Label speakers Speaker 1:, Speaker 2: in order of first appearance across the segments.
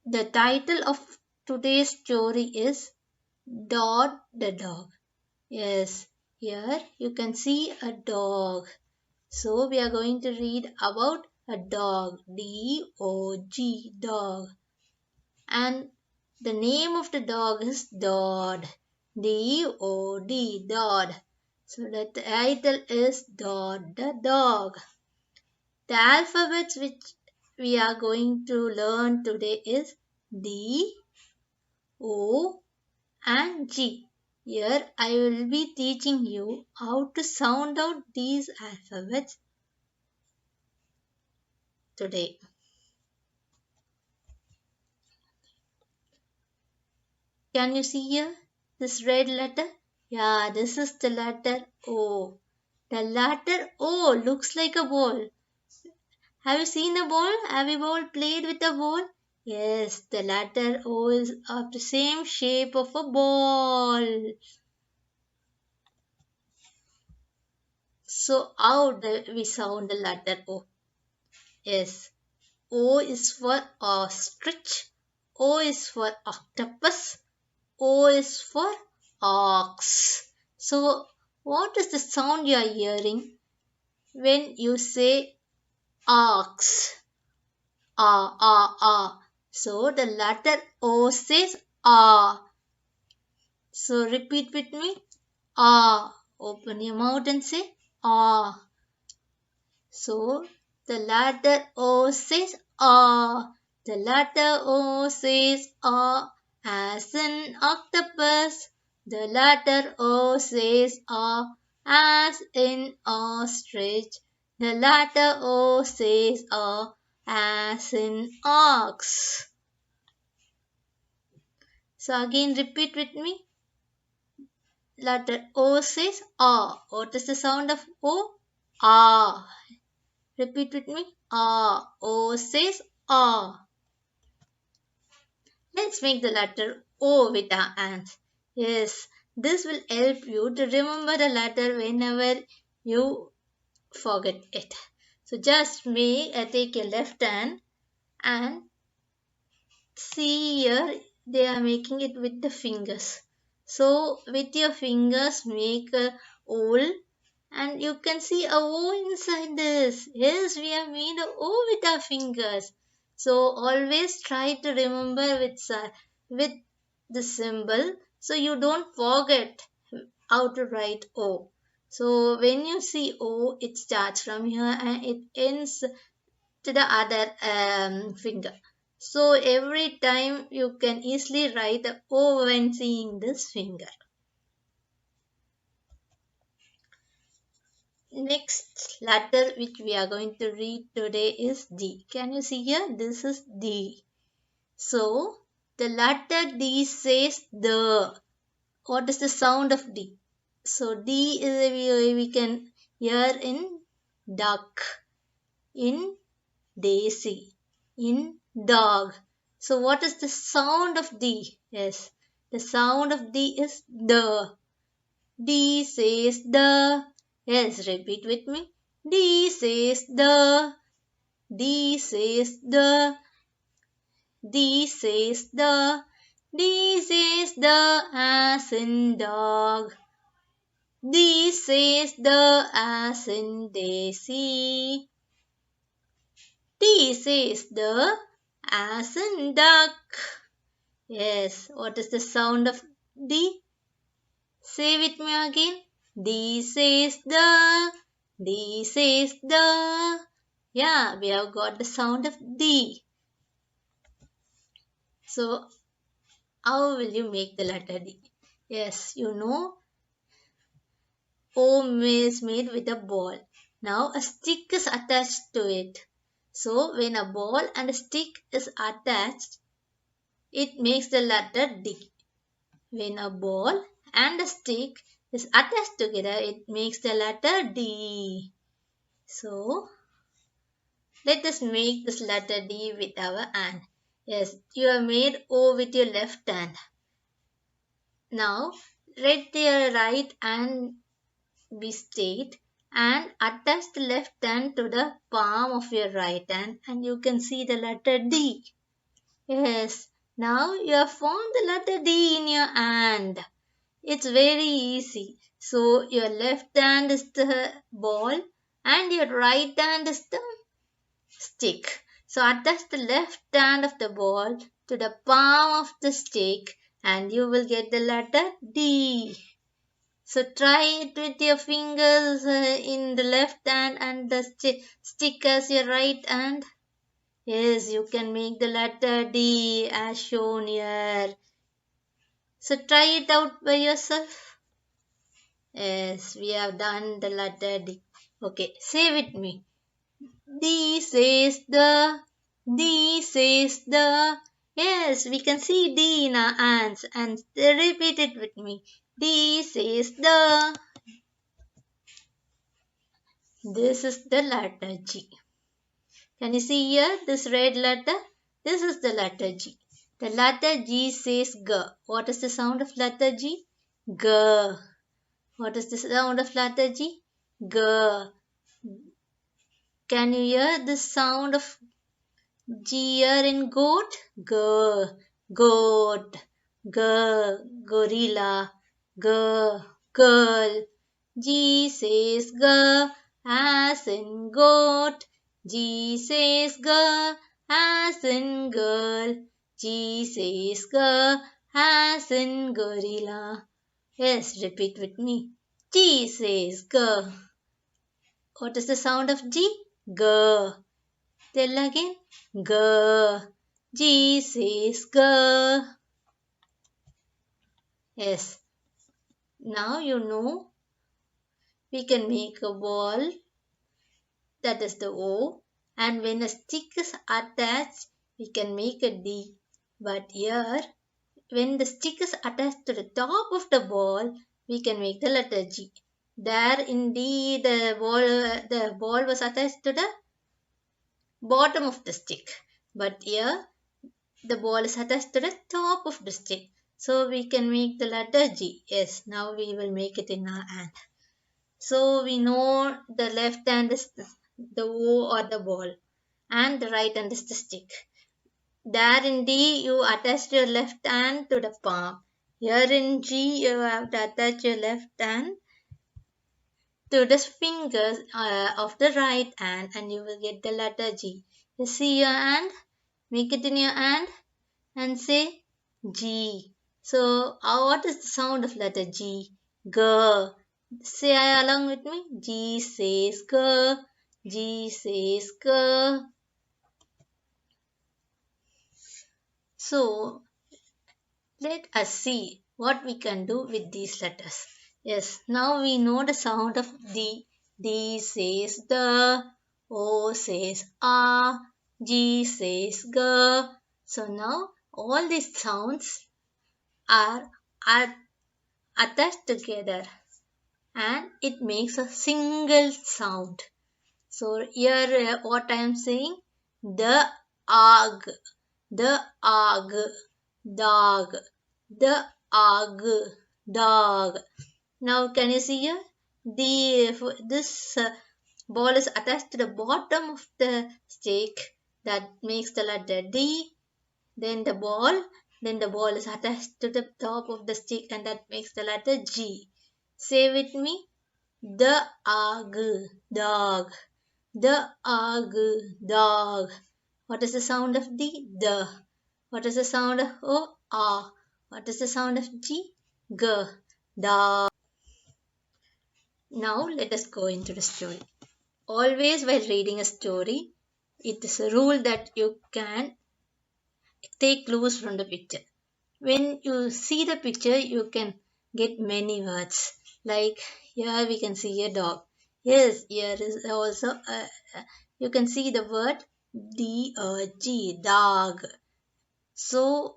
Speaker 1: The title of today's story is Dod the Dog. Yes, here you can see a dog. So we are going to read about a dog, D-O-G, dog. And the name of the dog is Dod, D-O-D, Dod. So the title is Dod the Dog. The alphabets which we are going to learn today is D, O, and G. Here I will be teaching you how to sound out these alphabets today. Can you see here this red letter? Yeah, this is the letter O. The letter O looks like a ball. Have you seen a ball? Have you all played with a ball? Yes, the letter O is of the same shape of a ball. So how do we sound the letter O? Yes, O is for ostrich, O is for octopus, O is for ox. So what is the sound you are hearing when you say ox? Ah, ah, ah. So the letter O says ah. So repeat with me. Ah. Open your mouth and say ah. So the letter O says ah. The letter O says ah. As in octopus. The letter O says ah. As in ostrich. The letter O says ah. As in ox. So again repeat with me. Letter O says ah. What is the sound of O? Ah. Repeat with me. Ah. O says ah. Let's make the letter O with our hands. Yes, this will help you to remember the letter whenever you forget it. So just take your left hand and see here they are making it with the fingers. So with your fingers make a hole and you can see a O inside this. Yes, we have made a O with our fingers. So always try to remember with the symbol so you don't forget how to write O. So when you see O, it starts from here and it ends to the other finger. So every time you can easily write a O when seeing this finger. Next letter which we are going to read today is D. Can you see here? This is D. So the letter D says the. What is the sound of D? So D is we can hear in duck, in daisy, in dog. So what is the sound of D? Yes, the sound of D is the. D says the. Yes, repeat with me. D says the. D says the. D says the. D says the as in dog. D says the as in daisy. D says the as in duck. Yes, what is the sound of D? Say with me again. D says the. D says the. Yeah, we have got the sound of D. So, how will you make the letter D? Yes, you know, O is made with a ball. Now, a stick is attached to it. So, when a ball and a stick is attached, it makes the letter D. When a ball and a stick is attached together, it makes the letter D. So, let us make this letter D with our hand. Yes, you have made O with your left hand. Now, let your right hand be straight and attach the left hand to the palm of your right hand and you can see the letter D. Yes. Now you have found the letter D in your hand. It's very easy. So your left hand is the ball and your right hand is the stick. So attach the left hand of the ball to the palm of the stick and you will get the letter D. So try it with your fingers in the left hand and the stick as your right hand. Yes, you can make the letter D as shown here. So try it out by yourself. Yes, we have done the letter D. Okay, say with me. D says the, D says the. Yes, we can see D in our hands and repeat it with me. D says the. This is the letter G. Can you see here this red letter? This is the letter G. The letter G says G. What is the sound of letter G? G. What is the sound of letter G? G. Can you hear the sound of G here in goat? G. Goat. G. Gorilla. G. Girl. G says G as in goat. G says G as in girl. G says G as in gorilla. Yes, repeat with me. G says G. What is the sound of G? G. Tell again. G. G says G. Yes. Now you know we can make a ball, that is the O, and when a stick is attached we can make a D. But here when the stick is attached to the top of the ball we can make the letter G. There in D the ball was attached to the bottom of the stick. But here the ball is attached to the top of the stick. So we can make the letter G. Yes, now we will make it in our hand. So we know the left hand is the O or the ball and the right hand is the stick. There in D you attach your left hand to the palm. Here in G you have to attach your left hand to the fingers of the right hand and you will get the letter G. You see your hand? Make it in your hand and say G. So what is the sound of letter G? G. Say along with me. G says G. G says G. So let us see what we can do with these letters. Yes, now we know the sound of D. D says the, O says A, G says G. So now all these sounds are attached together and it makes a single sound. So here what I am saying, the ag, the ag, dog, the ag, dog. Now can you see here? This ball is attached to the bottom of the stick, that makes the letter D. Then the ball is attached to the top of the stick and that makes the letter G. Say with me, the ag, dog, the ag, dog. What is the sound of D? The. What is the sound of O? A. What is the sound of G? G. Dog. Now let us go into the story. Always while reading a story, it is a rule that you can take clues from the picture. When you see the picture, you can get many words. Like here we can see a dog. Yes, here is also you can see the word D-O-G, dog. So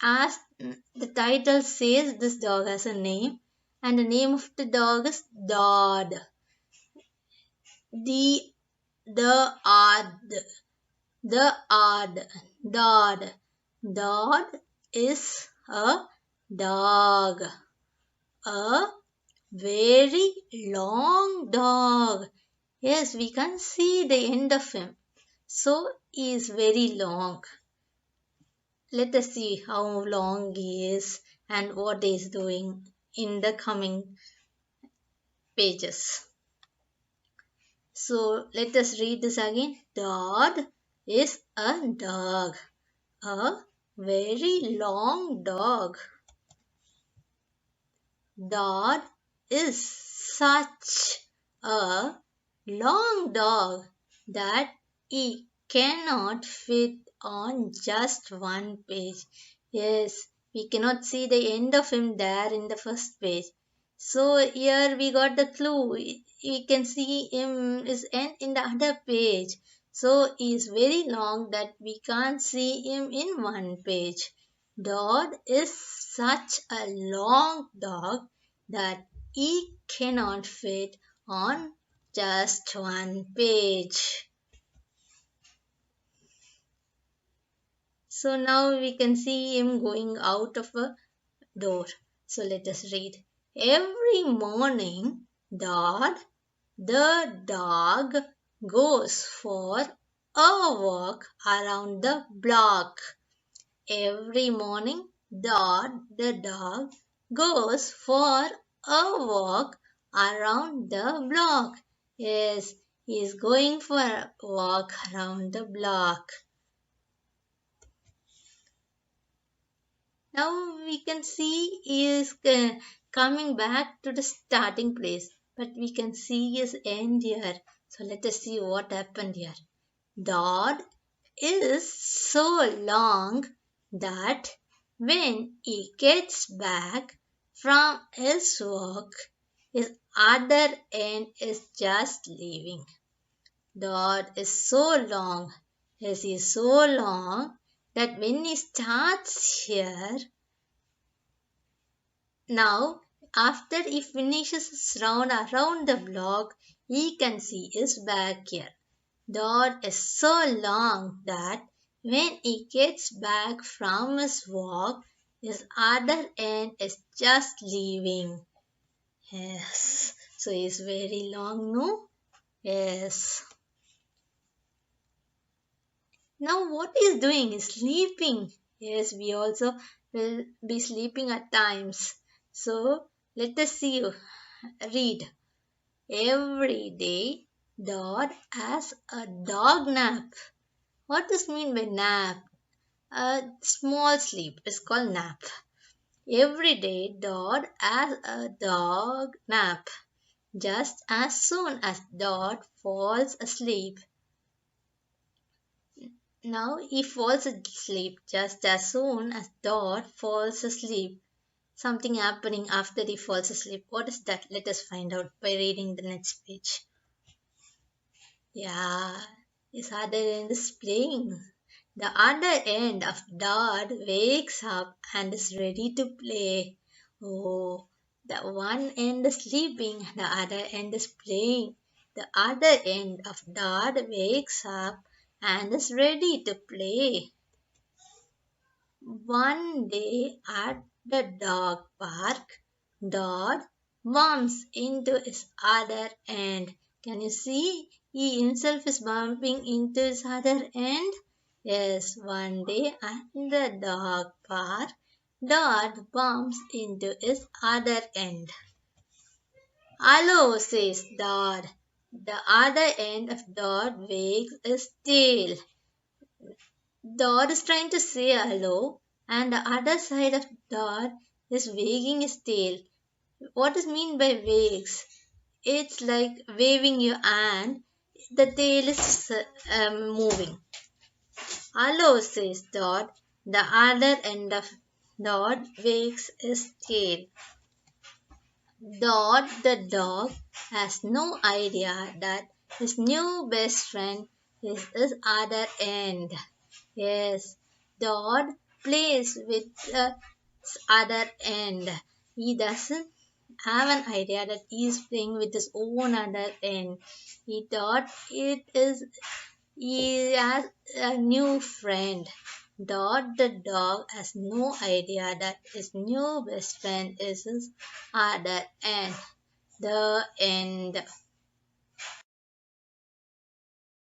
Speaker 1: as the title says, this dog has a name and the name of the dog is Dod. The odd, Dod. Dod is a dog. A very long dog. Yes, we can see the end of him. So he is very long. let us see how long he is and what he is doing in the coming pages. So let us read this again. Dod is a dog, a very long dog. Dod is such a long dog that he cannot fit on just one page. Yes, we cannot see the end of him there in the first page. So here we got the clue. We can see him is end in the other page. So he is very long that we can't see him in one page. Dog is such a long dog that he cannot fit on just one page. So now we can see him going out of a door. So let us read. Every morning, Dod the dog goes for a walk around the block. Every morning, Dod the dog goes for a walk around the block. Yes, he is going for a walk around the block. Now we can see he is coming back to the starting place, but we can see his end here. So let us see what happened here. Dot is so long that when he gets back from his work, his other end is just leaving. Dot is so long, yes, he is so long that when he starts here, now after he finishes his round around the block, he can see his back here. Dot is so long that when he gets back from his walk, his other end is just leaving. Yes, so he's very long, no? Yes. Now what he's doing is sleeping. Yes, we also will be sleeping at times. So let us see, read. Every day, Dot has a dog nap. What does mean by nap? A small sleep is called nap. Every day, Dot has a dog nap. Just as soon as Dot falls asleep. Now he falls asleep just as soon as Dot falls asleep. Something happening after he falls asleep. What is that? Let us find out by reading the next page. Yeah, his other end is playing. The other end of Dot wakes up and is ready to play. Oh, the one end is sleeping, the other end is playing. The other end of Dot wakes up and is ready to play. One day at the dog park, Dot bumps into his other end. Can you see? He himself is bumping into his other end. Yes, one day at the dog park, Dot bumps into his other end. Hello, says Dot. The other end of Dot wags his tail. Dot is trying to say hello, and the other side of Dot is wagging his tail. What does mean by wags? It's like waving your hand, the tail is moving. Hello, says Dot. The other end of Dot wags his tail. Dot the dog has no idea that his new best friend is his other end. Yes, Dot plays with the other end. He doesn't have an idea that he is playing with his own other end. He thought he has a new friend. Dot the dog has no idea that his new best friend is his other end. The end.